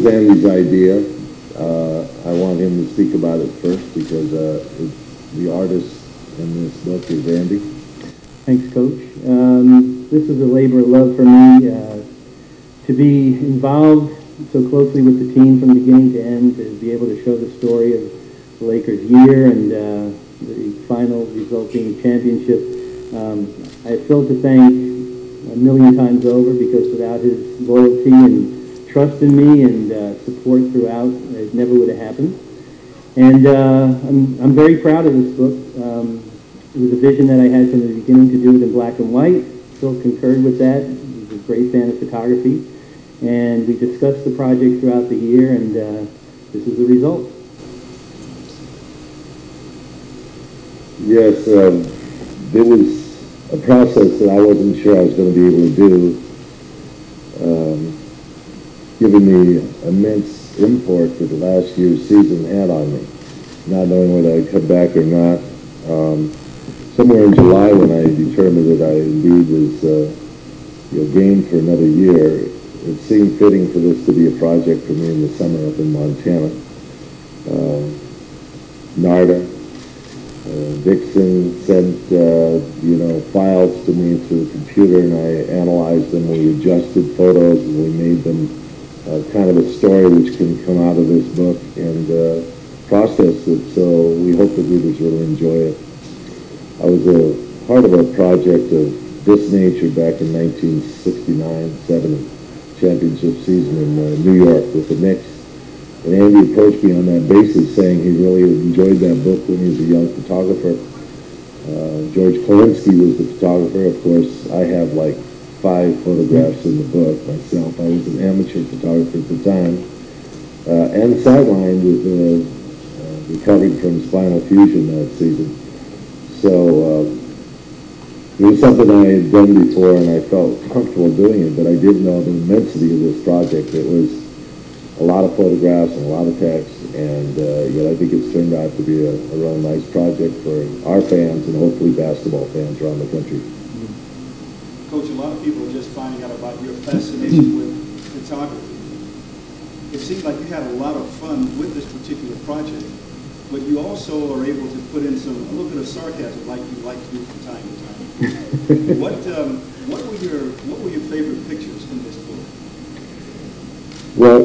Andy's idea. I want him to speak about it first because the artist in this book is Andy. Thanks, Coach. This is a labor of love for me to be involved so closely with the team from beginning to end, to be able to show the story of the Lakers' year and the final resulting championship. I have Phil to thank a million times over, because without his loyalty and trust in me and support throughout, it never would have happened. And I'm very proud of this book. It was a vision that I had from the beginning to do it in black and white. Phil concurred with that. He's a great fan of photography. And we discussed the project throughout the year, and this is the result. Yes, there was a process that I wasn't sure I was going to be able to do, given the immense import that the last year's season had on me, not knowing whether I'd come back or not. Somewhere in July, when I determined that I indeed was game for another year, it seemed fitting for this to be a project for me in the summer up in Montana. Narda, Dixon sent files to me through the computer, and I analyzed them. We adjusted photos, and we made them kind of a story which can come out of this book, and processed it. So we hope that readers will enjoy it. I was a part of a project of this nature back in 1969-70 championship season in New York with the Knicks. And Andy approached me on that basis, saying he really enjoyed that book when he was a young photographer. George Kolinsky was the photographer. Of course, I have like 5 photographs in the book myself. I was an amateur photographer at the time, and sidelined with recovering from spinal fusion that season. So it was something I had done before, and I felt comfortable doing it, but I did know the immensity of this project. It was a lot of photographs and a lot of text, and yet I think it's turned out to be a real nice project for our fans and hopefully basketball fans around the country. Coach, a lot of people are just finding out about your fascination with photography. It seems like you had a lot of fun with this particular project, but you also are able to put in a little bit of sarcasm, like you like to do from time to time. What were your favorite pictures in this book? Well,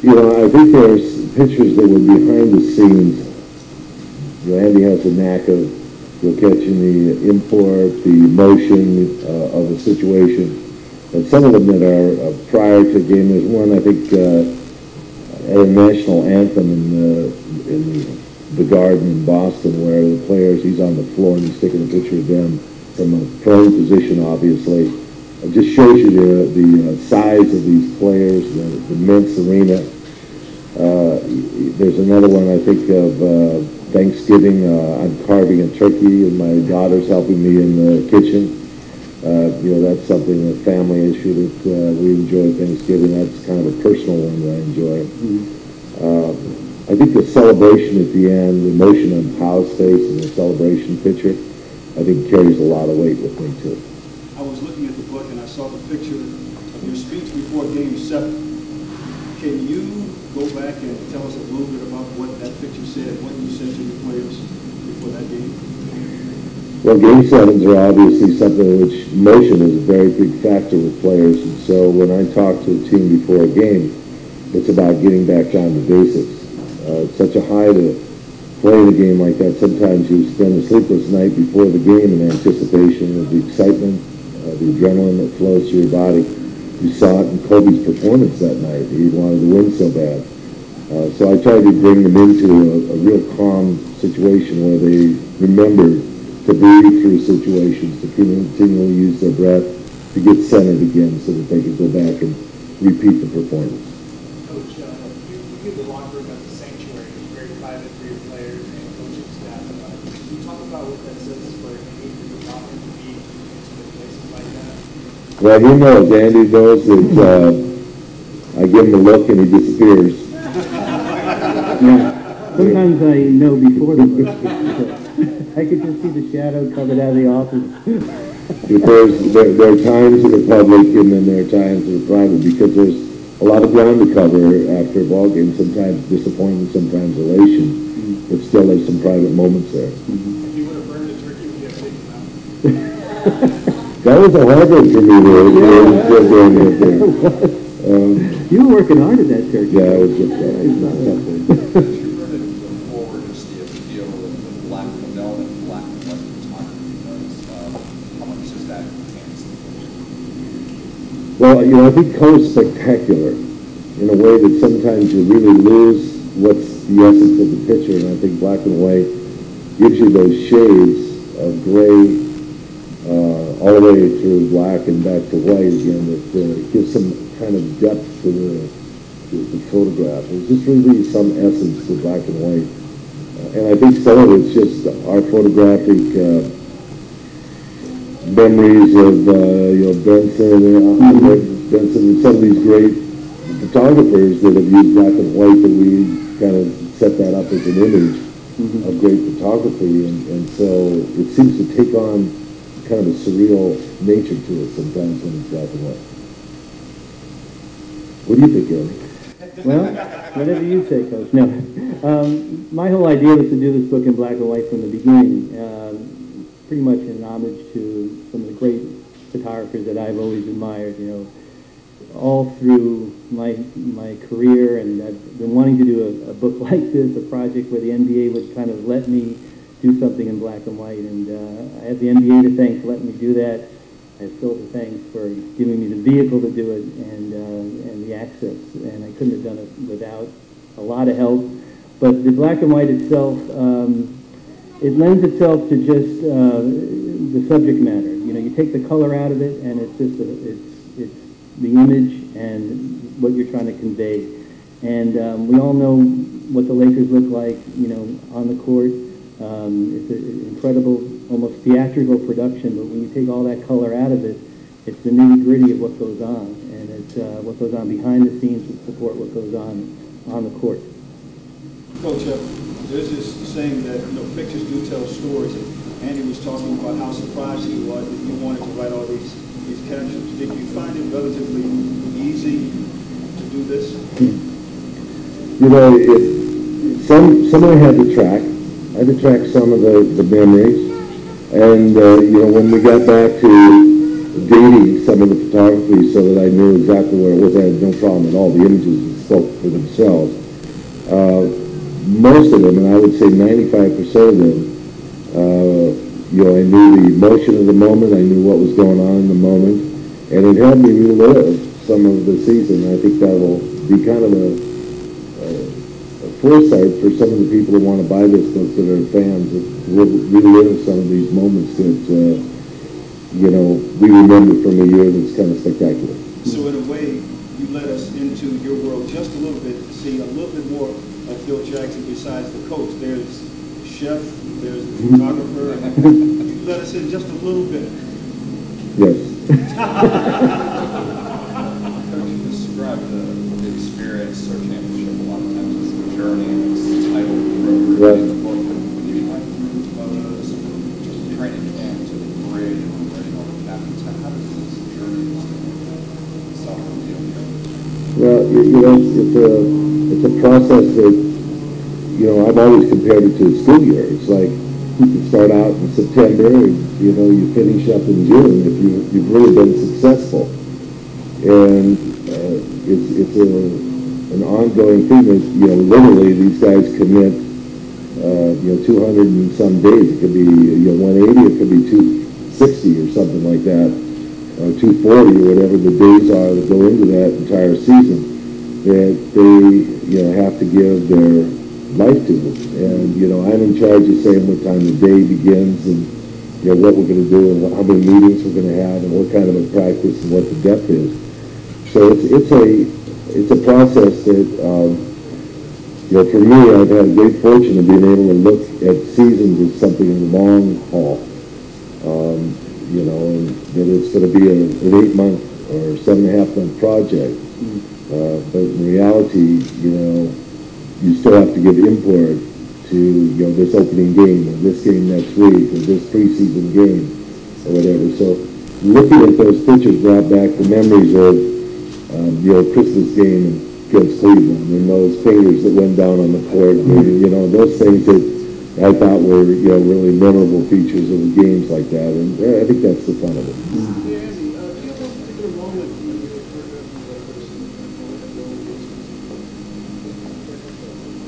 I think there's pictures that were behind the scenes. Andy has a knack of catching the import, the emotion of a situation, and some of them that are prior to the game. There's one, I think, at a national anthem in the Garden in Boston, where the players, he's on the floor and he's taking a picture of them from a prone position, obviously. It just shows you the size of these players, the immense arena. There's another one, I think, of Thanksgiving. I'm carving a turkey, and my daughter's helping me in the kitchen. That's something, a family issue that we enjoy Thanksgiving. That's kind of a personal one that I enjoy. I think the celebration at the end, the emotion on Powell's face and the celebration picture, I think carries a lot of weight with me too. I was looking at the book and I saw the picture of your speech before Game 7. Can you go back and tell us a little bit about what that picture said, what you said to the players before that game? Well, Game 7s are obviously something which emotion is a very big factor with players, and so when I talk to a team before a game, it's about getting back down to basics. It's such a high to play the game like that. Sometimes you spend a sleepless night before the game in anticipation of the excitement, the adrenaline that flows through your body. You saw it in Kobe's performance that night. He wanted to win so bad. So I tried to bring them into a real calm situation where they remembered to breathe through situations, to continually use their breath, to get centered again so that they could go back and repeat the performance. Coach, you give the locker room as a sanctuary. It's very private for your players and coaching staff. Can you talk about what that says for any of the locker room to be in places like that? Well, he knows. Andy knows that I give him a look and he disappears. Yeah. Sometimes I know before the look. I could just see the shadow coming out of the office. Because there are times that are public and then there are times that are private, because there's a a lot of ground to cover after a ball game, sometimes disappointment, sometimes elation, but still there's some private moments there. If you would have burned the turkey, would you have taken out? That was a hard one for me to You were working hard at that turkey. yeah, it was just You heard it before, just the appeal with black and black and white photography does. How much does that enhance? well, I think color's spectacular in a way that sometimes you really lose what's the essence of the picture, and I think black and white gives you those shades of gray all the way through black and back to white again that gives some kind of depth to the photograph. There's just really some essence to black and white. And I think some of it's just our photographic memories of Bernstein and some of these great photographers that have used black and white, that we kind of set that up as an image of great photography. And so it seems to take on kind of a surreal nature to it sometimes when it's black and white. What do you think, Andy? Well, whatever you say, Coach. No. My whole idea was to do this book in black and white from the beginning, pretty much in homage to some of the great photographers that I've always admired, all through my career, and I've been wanting to do a book like this, a project where the NBA would kind of let me do something in black and white, and I have the NBA to thank for letting me do that. I have Phil to thank for giving me the vehicle to do it, and the access, and I couldn't have done it without a lot of help. But the black and white itself, it lends itself to just the subject matter. You take the color out of it, and it's just it's the image and what you're trying to convey. And we all know what the Lakers look like, on the court. It's an incredible, almost theatrical production, but when you take all that color out of it, it's the nitty-gritty of what goes on, and it's what goes on behind the scenes to support what goes on the court. Coach, there's this saying that pictures do tell stories. And Andy was talking about how surprised he was that you wanted to write all these captions. Did you find it relatively easy to do this? Some I had to track. I had to track some of the memories, and when we got back to dating some of the photography so that I knew exactly where it was, I had no problem at all. The images spoke for themselves. Most of them, and I would say 95% of them, I knew the emotion of the moment, I knew what was going on in the moment, and it helped me relive some of the season. I think that will be kind of a foresight for some of the people who want to buy this book that are fans, that relive some of these moments that we remember from a year that's kind of spectacular. So in a way, you led us into your world just a little bit, to see a little bit more of Phil Jackson besides the coach. There's the chef, there's the photographer. You let us in just a little bit. Yes. Coach, you described the experience or championship a lot of times as a journey, and it's titled Right. in the book. When you went through photos, just training camp to the parade and writing all the captains, how does this journey self-reveal? Well, it's a process that, I've always compared it to a school year. It's like you start out in September, and, you finish up in June if you've really been successful. And it's an ongoing thing that, literally these guys commit, 200 and some days. It could be, 180, it could be 260 or something like that, or 240 or whatever the days are that go into that entire season, that they, have to give their life to it. And, I'm in charge of saying what time the day begins and, what we're going to do and how many meetings we're going to have and what kind of a practice and what the depth is. So it's a process that, for me, I've had a great fortune of being able to look at seasons as something in the long haul. And that it's going to be an 8-month or 7.5-month project. But in reality, you still have to give input to, this opening game or this game next week or this preseason game or whatever. So looking at those pictures brought back the memories of Christmas game against Cleveland, and those fingers that went down on the court, those things that I thought were, really memorable features of games like that, and I think that's the fun of it. Yeah, Andy, do you have a particular moment when you photographed that person?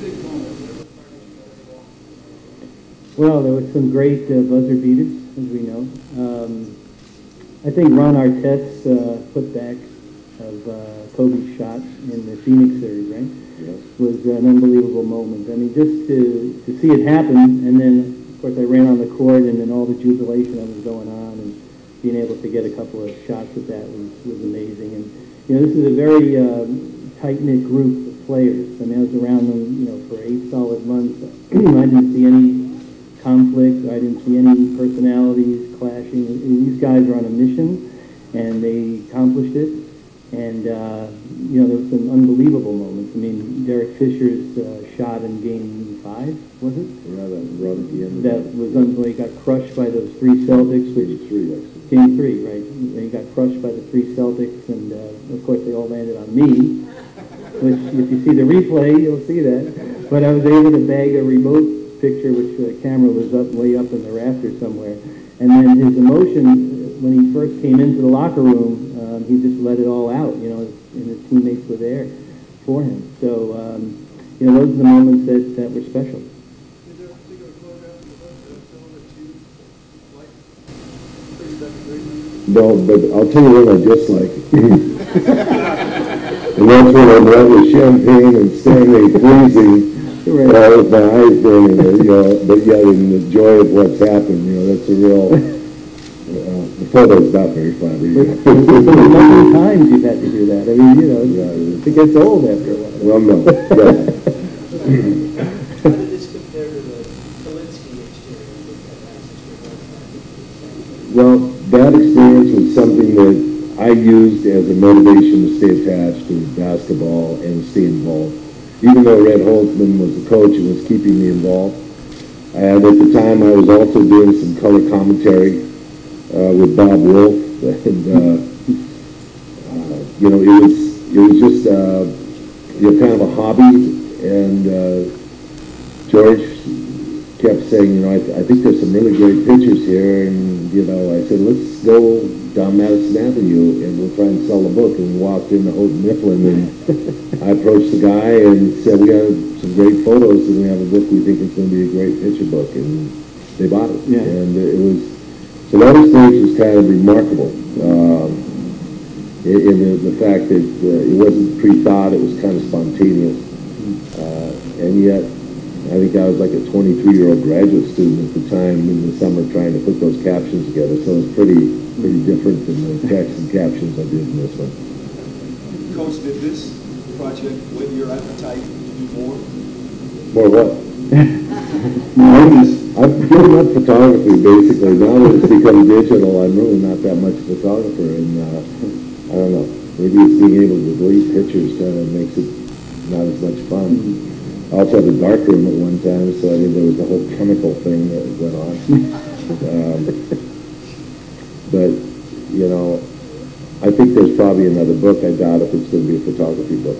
Big moment. Well, there was some great buzzer beaters, as we know. I think Ron Artest's putback of Kobe's shot in the Phoenix series, right? Yes. Was an unbelievable moment. I mean, just to see it happen, and then, of course, I ran on the court, and then all the jubilation that was going on, and being able to get a couple of shots at that was amazing. And, this is a very tight-knit group of players. I mean, I was around them, for 8 solid months. I didn't see any conflict. I didn't see any personalities clashing. And these guys are on a mission, and they accomplished it. And, there was some unbelievable moments. I mean, Derek Fisher's shot in Game 5, was it? Yeah, that run at the end. That was unbelievable. He got crushed by those 3 Celtics. Game 3, actually. Game 3, right. And he got crushed by the 3 Celtics, and, of course, they all landed on me. Which, if you see the replay, you'll see that. But I was able to bag a remote picture, which the camera was way up in the rafters somewhere. And then his emotion, when he first came into the locker room, he just let it all out, and his teammates were there for him. So, those are the moments that were special. Is there a particular photograph that you like? Pretty great. No, but I'll tell you what I dislike. And that's when I'm out with champagne and standing freezing, with my eyes burning, but yet in the joy of what's happened, that's a real... the photo's not very fun. But how many times you've had to do that? I mean, it gets old after a while. Well, no. Yeah. How did this compare to the Kalinsky experience? Well, that experience was something that I used as a motivation to stay attached to basketball and stay involved. Even though Red Holtzman was the coach and was keeping me involved, and at the time I was also doing some color commentary with Bob Wolf, and it was just kind of a hobby. And George kept saying, I think there's some really great pictures here, and I said, let's go down Madison Avenue and we'll try and sell a book. And we walked into Houghton Mifflin, and I approached the guy and said, we got some great photos, and we have a book we think is going to be a great picture book, and they bought it. Yeah. And it was, so that experience was kind of remarkable, in the fact that it wasn't pre-thought, it was kind of spontaneous, and yet I think I was like a 23-year-old graduate student at the time in the summer trying to put those captions together, so it was pretty different than the text and captions I did in this one. Coach, did this project whet your appetite to do more? More what? I've given up photography, basically. Now that it's become digital, I'm really not that much of a photographer, and I don't know, maybe it's being able to delete pictures kind of makes it not as much fun. I also had a dark room at one time, so I think there was a whole chemical thing that went on. But, I think there's probably another book. I doubt if it's going to be a photography book.